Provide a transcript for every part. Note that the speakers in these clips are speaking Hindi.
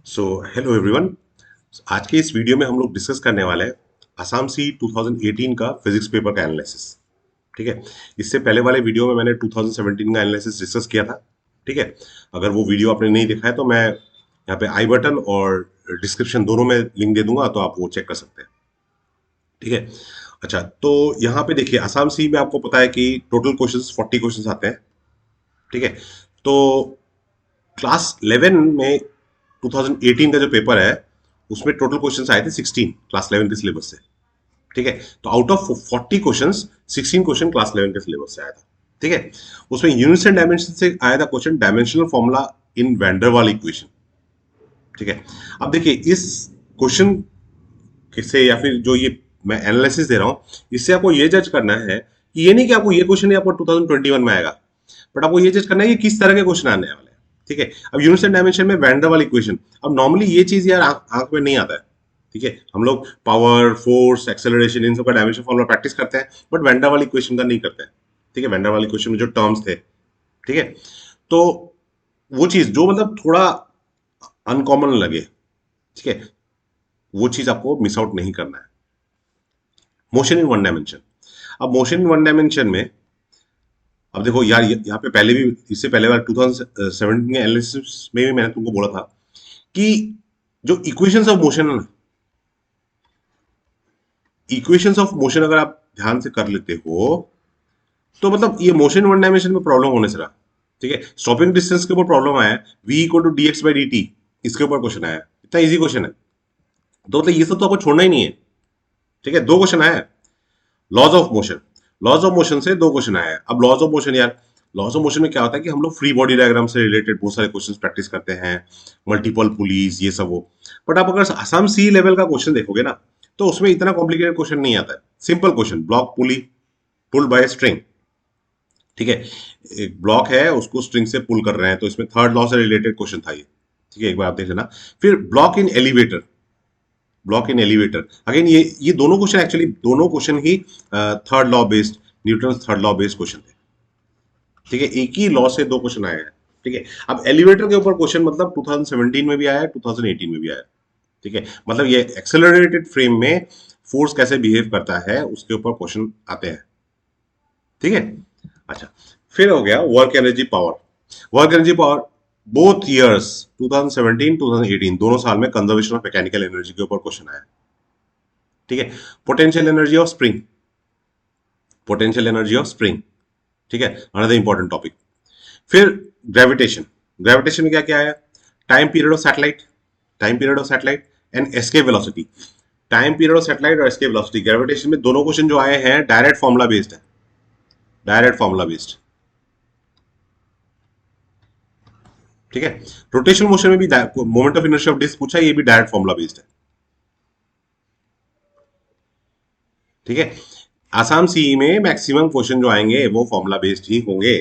So hello everyone. आज के इस वीडियो में हम लोग डिस्कस करने वाले हैं असम सी 2018 का फिजिक्स पेपर का एनालिसिस। ठीक है। इससे पहले वाले वीडियो में मैंने 2017 का एनालिसिस डिस्कस किया था। ठीक है। अगर वो वीडियो आपने नहीं देखा है तो मैं यहाँ पे आई बटन और डिस्क्रिप्शन दोनों में लिंक दे दूंगा, तो आप वो चेक कर सकते हैं। ठीक है। अच्छा, तो यहाँ पे देखिए असम सी में आपको पता है कि टोटल क्वेश्चंस 40 क्वेश्चंस आते हैं। ठीक है। तो क्लास 11 में 2018 का जो पेपर है उसमें टोटल क्वेश्चंस आए थे 16 क्लास 11 के सिलेबस से। ठीक है। तो out of 40 questions 16 question class 11 के सिलेबस से आया था। ठीक है। उसमें यूनिट्स एंड डायमेंशन से आया था question, dimensional formula in van der Waals equation. ठीक है। अब देखिए इस क्वेश्चन से या फिर जो ये मैं एनालिसिस दे रहा हूं, इससे आपको ये जज करना है कि ये नहीं कि आपको ये क्वेश्चन ही आपको 2021 में आएगा, बट आपको ये जज करना है कि किस तरह के क्वेश्चन आने वाले हैं। ठीक है। अब यूनिट्स एंड डायमेंशन में वैन डर वाल इक्वेशन, अब नॉर्मली ये चीज यार आंख में नहीं आता है। ठीक है। हम लोग पावर, फोर्स, एक्सेलरेशन, इन सब का डायमेंशन फॉर्मूला प्रैक्टिस करते हैं, बट वैन डर वाल इक्वेशन का नहीं करते हैं। ठीक है। वैन डर वाल इक्वेशन में जो टर्म्स थे, ठीक है, तो वो चीज जो मतलब थोड़ा अनकॉमन लगे, ठीक है, वो चीज आपको मिस आउट नहीं करना है। Motion in one dimension. अब मोशन इन वन डायमेंशन में, अब देखो यार, यहाँ पे पहले भी, इससे पहले बार 2017 के एनालिसिस में भी मैंने तुमको बोला था कि जो इक्वेशंस ऑफ मोशन है ना, इक्वेशंस ऑफ मोशन अगर आप ध्यान से कर लेते हो तो मतलब ये मोशन वन डायमेंशन में प्रॉब्लम होने से रहा। ठीक है। स्टॉपिंग डिस्टेंस के ऊपर प्रॉब्लम आया, v equal to D X by D T, इसके ऊपर क्वेश्चन आया। इतना इजी क्वेश्चन है, तो मतलब ये सब तो आपको छोड़ना ही नहीं है। ठीक है। दो क्वेश्चन आया, laws of motion, laws of motion से दो क्वेश्चन आया है। अब लॉज ऑफ मोशन यार, लॉज ऑफ मोशन में क्या होता है कि हम लोग फ्री बॉडी डायग्राम से रिलेटेड बहुत सारे क्वेश्चंस प्रैक्टिस करते हैं, मल्टीपल पुलीज, ये सब वो। बट आप अगर असम सी लेवल का क्वेश्चन देखोगे ना, तो उसमें इतना कॉम्प्लिकेटेड क्वेश्चन नहीं आता है। सिंपल क्वेश्चन, ब्लॉक पुली पुल्ड बाय स्ट्रिंग। ठीक है। एक ब्लॉक है, उसको स्ट्रिंग से पुल कर रहे हैं, तो इसमें थर्ड लॉ से रिलेटेड क्वेश्चन था ये। ठीक है, एक बार आप देख लेना। फिर block in elevator, block in elevator, again ये दोनों क्वेश्चन, एक्चुअली दोनों क्वेश्चन ही third law based, Newton third law based question थे। ठीक है। एक ही लॉ से दो क्वेश्चन आए हैं। ठीक है। अब एलिवेटर के ऊपर क्वेश्चन मतलब 2017 में भी आया है, 2018 में भी आया है। ठीक है। मतलब ये एक्सेलरेटेड फ्रेम में फोर्स कैसे बिहेव करता है उसके ऊपर क्वेश्चन आते हैं। ठीक है। अच्छा, फिर हो गया work energy power. Work energy power both years 2017 2018 दोनों साल में कंजर्वेशन ऑफ मैकेनिकल एनर्जी के ऊपर क्वेश्चन आया। ठीक है। Potential energy of spring, potential energy of spring. ठीक है, अनदर इंपॉर्टेंट टॉपिक। फिर ग्रेविटेशन, ग्रेविटेशन में क्या क्या आया, time period of satellite, time period of satellite and escape velocity. Time period of satellite और एस्केप वेलोसिटी, ग्रेविटेशन में दोनों क्वेश्चन जो आए हैं डायरेक्ट फॉर्मुला बेस्ड है, डायरेक्ट फॉर्मुला बेस्ड। ठीक है। रोटेशन मोशन में भी moment of inertia of disc पूछा, ये भी डायरेक्ट फॉर्मुला बेस्ड है। ठीक है। आसाम सी में मैक्सिमम क्वेश्चन जो आएंगे वो फॉर्मुला बेस्ड ही होंगे।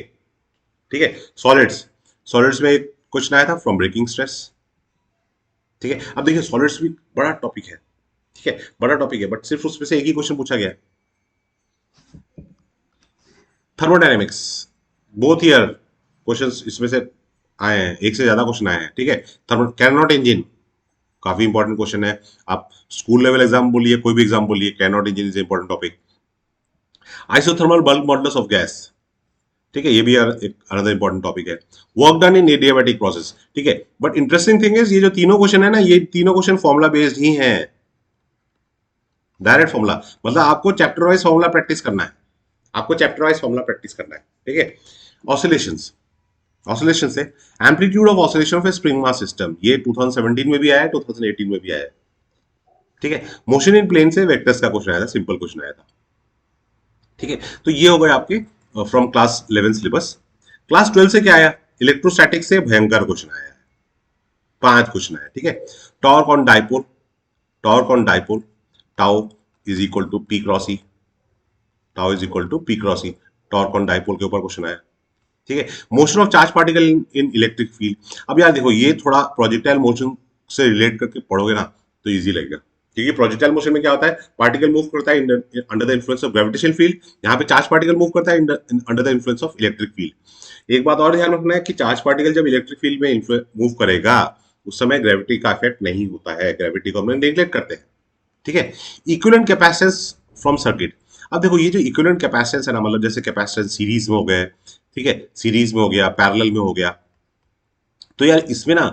ठीक है। सॉलिड्स, सॉलिड्स में क्वेश्चन आया था फ्रॉम ब्रेकिंग स्ट्रेस। ठीक है। अब देखिए सॉलिड्स भी बड़ा टॉपिक है। ठीक है, बड़ा टॉपिक है, बट सिर्फ उसमें से एक ही क्वेश्चन पूछा गया है। थर्मोडायनेमिक्स, बोथ ईयर क्वेश्चंस इसमें से आए हैं, एक से ज्यादा क्वेश्चन आए हैं। ठीक है। थर्मो कैनॉट इंजन, काफी इंपॉर्टेंट क्वेश्चन है। आप स्कूल लेवल एग्जाम बोलिए, कोई भी एग्जाम बोलिए, cannot engine is important topic. Isothermal bulk models of gas, ठीक है, ये भी एक अनदर इंपॉर्टेंट टॉपिक है। वर्क डन इन एडियाबैटिक प्रोसेस। ठीक है। बट इंटरेस्टिंग थिंग इज ये जो तीनों क्वेश्चन है ना, ये तीनों क्वेश्चन फॉर्मुला बेस्ड ही हैं, डायरेक्ट फॉर्मुला। मतलब आपको चैप्टर वाइज फॉर्मुला प्रैक्टिस करना है, आपको चैप्टर वाइज फॉर्मुला प्रैक्टिस करना है। ठीक है। ऑसिलेशंस, ऑसिलेशन से amplitude of oscillation of A spring mass system, ये 2017 में भी आया है, 2018 में भी आया है। ठीक है। मोशन इन प्लेन से वेक्टर्स का क्वेश्चन आया था, सिंपल क्वेश्चन आया था। ठीक है। तो ये हो गए आपके फ्रॉम क्लास 11 सिलेबस। क्लास 12 से क्या आया, इलेक्ट्रोस्टैटिक से भयंकर क्वेश्चन आया है, 5 क्वेश्चन आया। ठीक है। Torque on dipole, torque on dipole, tau is equal to P cross E, tau is equal to P cross E, torque on dipole के ऊपर क्वेश्चन आया। ठीक है। Motion of charge particle in electric field. अब यार देखो, ये थोड़ा प्रोजेक्टाइल मोशन से रिलेट करके पढ़ोगे ना तो इजी लगेगा, क्योंकि प्रोजेक्टाइल मोशन में क्या होता है, पार्टिकल मूव करता है under the influence of gravitation field, यहाँ पे चार्ज पार्टिकल मूव करता है under the influence of electric field. एक बात और ध्यान रखना है कि चार्ज पार्टिकल जब इलेक्ट्रिक फील्ड में मूव करेगा, उस समय ग्रेविटी का इफेक्ट नहीं होता है, ग्रेविटी को हम नेग्लेक्ट करते हैं। ठीक है। Equivalent capacitance from circuit. अब देखो ये जो इक्विवेलेंट कैपेसिटेंस है ना, मतलब जैसे कैपेसिटेंस सीरीज में हो गए, ठीक है, सीरीज में हो गया, पैरेलल में हो गया, तो यार इसमें ना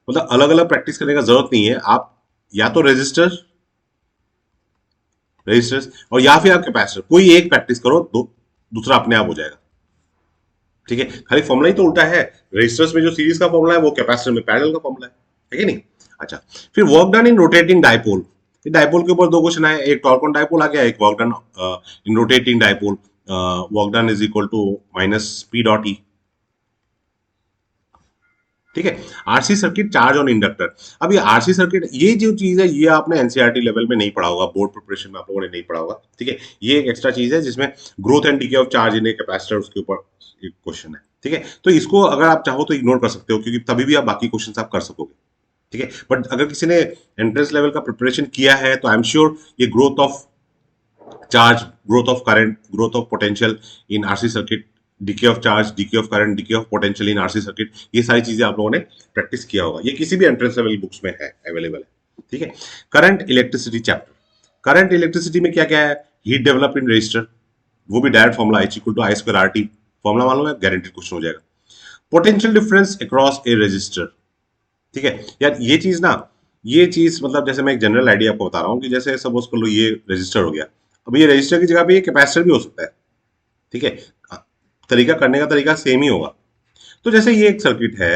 मतलब अलग अलग प्रैक्टिस करने का जरूरत नहीं है। आप या तो रेजिस्टर्स और या फिर आप कैपेसिटर, कोई एक प्रैक्टिस करो, दूसरा अपने आप हो जाएगा। ठीक है, खाली फॉर्मूला ही तो उल्टा है। रेजिस्टर्स में जो सीरीज का फॉर्मूला है वो कैपेसिटर में पैरेलल का फॉर्मूला है कि नहीं। अच्छा, फिर work done in rotating dipole. Dipole के ऊपर दो क्वेश्चन आए, एक टॉर्क ऑन डायपोल आ गया, एक work done in rotating dipole. Work done is equal to minus P dot E. ठीक है। RC circuit, charge on inductor. अब ये आरसी सर्किट, ये जो चीज है ये आपने एनसीईआरटी लेवल में नहीं पढ़ा होगा, बोर्ड प्रिपरेशन में आप लोगों ने नहीं पढ़ा होगा। ठीक है, ये एक एक्स्ट्रा चीज है जिसमें growth and DK of charge in a capacitor, उसके ऊपर एक क्वेश्चन है। ठीक है, तो इसको अगर आप चाहो तो इग्नोर कर सकते हो, क्योंकि तभी भी आप बाकी क्वेश्चन आप कर सकोगे। ठीक है, बट अगर किसी ने एंट्रेंस लेवल का प्रिपरेशन किया है तो आई एम श्योर ये growth of charge, growth of current, growth of potential in RC circuit, DK of charge, DK of current, DK of potential in RC circuit, ये सारी चीजें आप लोगों ने प्रैक्टिस किया होगा। ये किसी भी एंट्रेंस लेवल बुक्स में है, अवेलेबल है। ठीक है। Current electricity chapter. Current electricity में क्या क्या है? हीट डेवलप इन रजिस्टर, वो भी direct formula H equal to I square R T, formula मालूम है, गारंटेड क्वेश्चन हो जाएगा। Potential difference across a resistor. ठीक है यार, ये चीज ना, ये चीज मतलब जैसे मैं एक जनरल आइडिया आपको बता रहा हूँ कि जैसे सपोज कर लो ये रजिस्टर हो गया, अब ये रजिस्टर की जगह पे ये कैपेसिटर भी हो सकता है। ठीक है, तरीका करने का तरीका सेम ही होगा। तो जैसे ये एक सर्किट है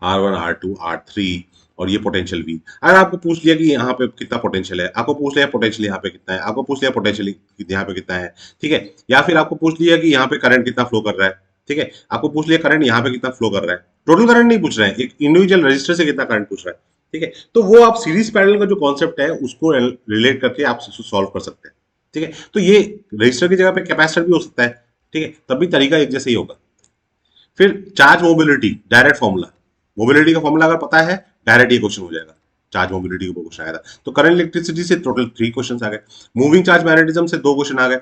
R1 R2 R3 और ये पोटेंशियल V। अगर आपको पूछ लिया कि यहाँ पे कितना पोटेंशियल है, आपको पूछ लिया पोटेंशियल यहाँ पे कितना है, आपको पूछ लिया पोटेंशियल यहाँ पे कितना है, ठीक है, या फिर आपको पूछ लिया कि यहाँ पे करंट कितना फ्लो कर रहा है, ठीक है, आपको पूछ लिया करंट यहाँ पे कितना फ्लो कर रहा है, टोटल करंट नहीं पूछ रहे हैं, एक इंडिविजुअल रजिस्टर से कितना करंट पूछ रहा है। ठीक है, तो वो आप सीरीज पैरेलल का जो कॉन्सेप्ट है उसको रिलेट करके आप सॉल्व कर सकते हैं। ठीक है, तो ये रजिस्टर की जगह पे कैपेसिटर भी हो सकता है। ठीक है, तब भी तरीका एक जैसे ही होगा। फिर charge mobility, direct formula, mobility का फॉर्मूला अगर पता है डायरेक्ट ये क्वेश्चन हो जाएगा। चार्ज मोबिलिटी के ऊपर क्वेश्चन आया था, तो करंट इलेक्ट्रिसिटी से टोटल 3 क्वेश्चन आ गए। मूविंग चार्ज मैग्नेटिज्म से 2 क्वेश्चन आ गए।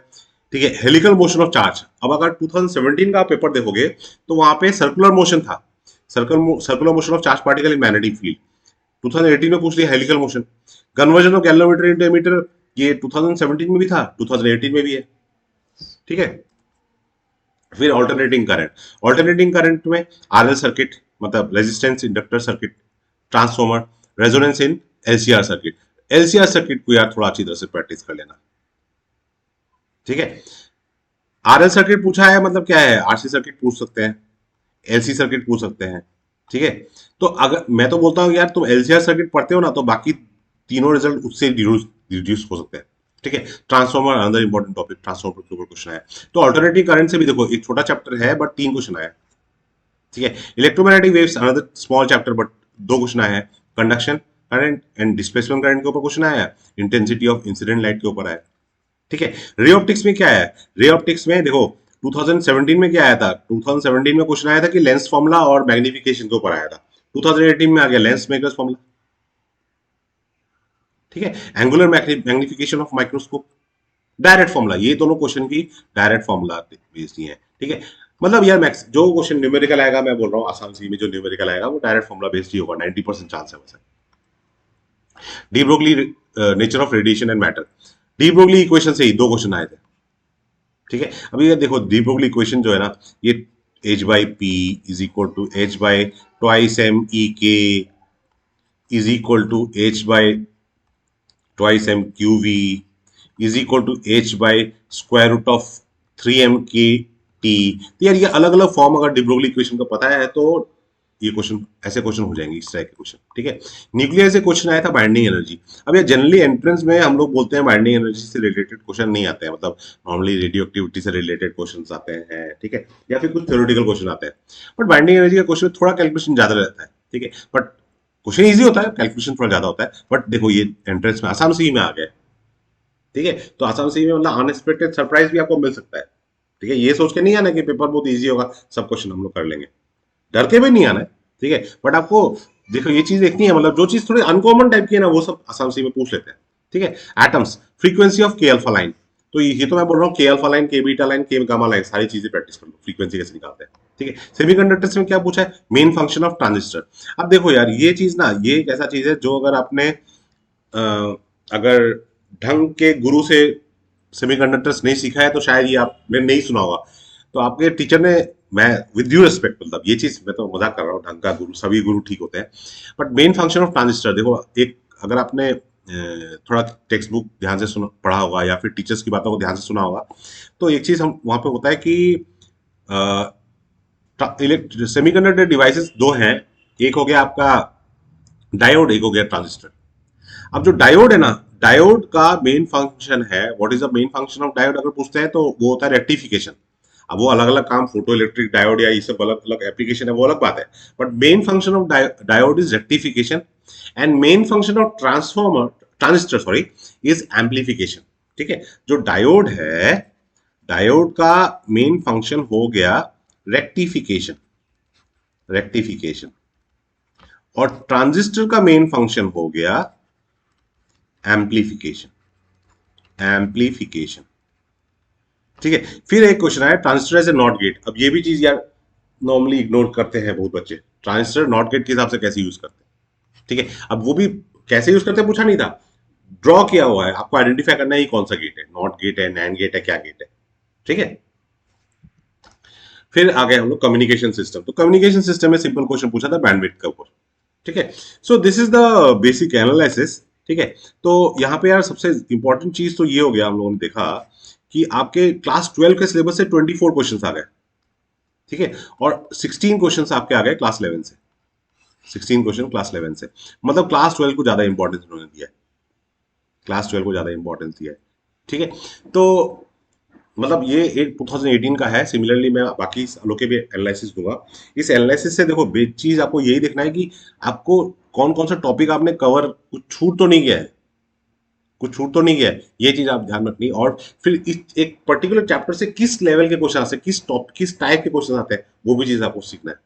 ठीक है, हेलिकल मोशन ऑफ चार्ज, अब अगर 2017 का पेपर देखोगे तो वहां पे सर्कुलर मोशन था, circular motion of charge particle in magnetic field. 2018 में पूछ लिया helical motion. Conversion of galvanometer into ammeter, ये 2017 में भी था, 2018 में भी है। ठीक है, फिर ऑल्टरनेटिंग करंट, ऑल्टरनेटिंग करंट में आरएल सर्किट मतलब resistance inductor circuit, transformer, resonance in LCR circuit. LCR circuit को यार थोड़ा अच्छी तरह से प्रैक्टिस कर लेना। ठीक है, आरएल सर्किट पूछा है मतलब क्या है, आरसी सर्किट पूछ सकते हैं, एलसी सर्किट पूछ सकते हैं। ठीक है, तो अगर मैं तो बोलता हूँ यार तुम एलसीआर सर्किट पढ़ते हो ना तो बाकी तीनों रिजल्ट उससे रिड्यूस हो सकते हैं। ठीक है, transformer another important topic, transformer के ऊपर क्वेश्चन आया। तो अल्टरनेटिव करंट से भी देखो एक छोटा चैप्टर है बट 3 क्वेश्चन आया। ठीक है, electromagnetic waves another small chapter but 2 question आए हैं। Conduction current and displacement current के ऊपर क्वेश्चन आया, इंटेंसिटी ऑफ इंसिडेंट लाइट के ऊपर आया। ठीक है, रे ऑप्टिक्स में क्या है, रे ऑप्टिक्स में देखो 2017 में क्या आया था, 2017 में क्वेश्चन आया था कि लेंस फॉर्मूला और मैग्निफिकेशन के ऊपर आया था। 2018 में आ गया लेंस मेकर्स फॉर्मूला। ठीक है, angular magnification of microscope, direct formula, ये दोनों क्वेश्चन की डायरेक्ट फॉर्मूला बेस्ड ही है। ठीक है, मतलब यार मैक्स जो क्वेश्चन न्यूमेरिकल आएगा, मैं बोल रहा हूँ आसाम सी में जो न्यूमेरिकल आएगा वो डायरेक्ट फॉर्मूला बेस्ड ही होगा, 90% चांस है वैसे। De Broglie nature of radiation and matter, de Broglie equation से ही 2 क्वेश्चन आए थे। ठीक है, अभी ये देखो डी ब्रोगली इक्वेशन जो है ना, ये h by P is equal to h by twice M E K is equal to h by twice M Q V is equal to h by square root of 3m K T. तो यार ये अलग अलग फॉर्म अगर डी ब्रोगली इक्वेशन का पता है तो ये क्वेश्चन, ऐसे क्वेश्चन हो जाएंगे, इस तरह के क्वेश्चन। ठीक है, न्यूक्लियर से क्वेश्चन आया था बाइंडिंग एनर्जी। अब ये जनरली एंट्रेंस में हम लोग बोलते हैं बाइंडिंग एनर्जी से रिलेटेड क्वेश्चन नहीं आते हैं, मतलब नॉर्मली रेडियो एक्टिविटी से रिलेटेड क्वेश्चन आते हैं। ठीक है, या फिर कुछ थ्योरेटिकल क्वेश्चन आते हैं, बट बाइंडिंग एनर्जी का क्वेश्चन थोड़ा कैलकुलेशन ज्यादा रहता है। ठीक है, बट क्वेश्चन ईजी होता है, कैलकुलेशन थोड़ा ज्यादा होता है। बट देखो ये एंट्रेंस में आसाम सी में आ गया। ठीक है, तो आसाम सी में मतलब अनएक्सपेक्टेड सरप्राइज भी आपको मिल सकता है। ठीक है, ये सोच के नहीं आना कि पेपर बहुत ईजी होगा, सब क्वेश्चन हम लोग कर लेंगे, डर के भी नहीं आना है। ठीक है, बट आपको देखो ये चीज देखनी है, मतलब जो चीज थोड़ी अनकॉमन टाइप की है ना वो सब आसाम सी में पूछ लेते हैं। ठीक है, एटम्स, फ्रीक्वेंसी ऑफ के अल्फा लाइन, तो ये तो मैं बोल रहा हूँ के अल्फा लाइन, के बीटा लाइन, के गामा लाइन, सारी चीजें प्रैक्टिस कर लो, फ्रीक्वेंसी कैसे निकालते हैं। ठीक है। सेमीकंडक्टर्स में क्या पूछा है, मेन फंक्शन ऑफ ट्रांजिस्टर। अब देखो यार ये चीज ना, ये एक ऐसा चीज है जो अगर आपने अगर ढंग के गुरु से सेमीकंडक्टर्स नहीं सीखा है तो शायद ये आपने नहीं सुना होगा। तो आपके टीचर ने, मैं विद ड्यू रिस्पेक्ट, मतलब ये चीज मैं तो मजाक कर रहा हूँ, ढंग का गुरु, सभी गुरु ठीक होते हैं, but main function of transistor देखो, एक अगर आपने थोड़ा टेक्स्ट बुक ध्यान से सुना पढ़ा होगा या फिर टीचर्स की बातों को ध्यान से सुना होगा, तो एक चीज हम वहां पे होता है कि सेमीकंडक्टर डिवाइसेस दो हैं, एक हो गया आपका डायोड, एक हो गया ट्रांजिस्टर। अब जो डायोड है ना, डायोड का मेन फंक्शन है, what is the main function of diode अगर पूछते हैं तो वो होता है रेक्टिफिकेशन। अब वो अलग अलग काम, फोटो इलेक्ट्रिक डायोड या ये सब अलग अलग एप्लीकेशन है, वो अलग बात है, but main function of diode is rectification, and main function of transformer transistor sorry is amplification. ठीक है, जो डायोड है, डायोड का मेन फंक्शन हो गया रेक्टिफिकेशन, रेक्टिफिकेशन, और ट्रांजिस्टर का मेन फंक्शन हो गया एम्पलीफिकेशन, एम्पलीफिकेशन। ठीक है, फिर एक क्वेश्चन है transistor as a not gate. अब ये भी चीज यार नॉर्मली इग्नोर करते हैं बहुत बच्चे, ट्रांजिस्टर नॉट गेट के हिसाब से कैसे यूज करते हैं। ठीक है, अब वो भी कैसे यूज करते हैं पूछा नहीं था, ड्रॉ किया हुआ है, आपको आइडेंटिफाई करना है कौन सा गेट है, नॉट गेट है, नैंड गेट है, क्या गेट है। ठीक है, फिर आ गए हम लोग कम्युनिकेशन सिस्टम। तो कम्युनिकेशन सिस्टम में सिंपल क्वेश्चन पूछा था बैंडविड्थ के ऊपर। ठीक है, so this is the basic analysis. ठीक है, तो यहाँ पे यार सबसे इंपॉर्टेंट चीज तो ये हो गया, हम लोगों ने देखा कि आपके क्लास 12 के सिलेबस से 24 क्वेश्चन आ गए। ठीक है, और 16 क्वेश्चन आपके आ गए क्लास 11 से, 16 क्वेश्चन क्लास 11 से, मतलब क्लास 12 को ज्यादा इंपॉर्टेंस उन्होंने दिया है, क्लास 12 को ज्यादा इंपॉर्टेंस दिया है। ठीक है, तो मतलब ये एक 2018 का है। सिमिलरली मैं बाकी सालों के भी एनालिसिस दूंगा। इस एनालिसिस से देखो बेस्ट चीज आपको यही देखना है कि आपको कौन कौन सा टॉपिक आपने कवर, कुछ छूट तो नहीं गया है, कुछ छूट तो नहीं गया है, ये चीज आप ध्यान रखनी। और फिर इस एक पर्टिकुलर चैप्टर से किस लेवल के क्वेश्चन आते हैं, किस टाइप के क्वेश्चन आते हैं, वो भी चीज आपको सीखना है।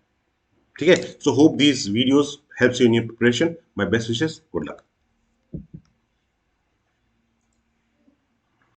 ठीक है, so hope these videos helps you in your preparation. My best wishes, good luck.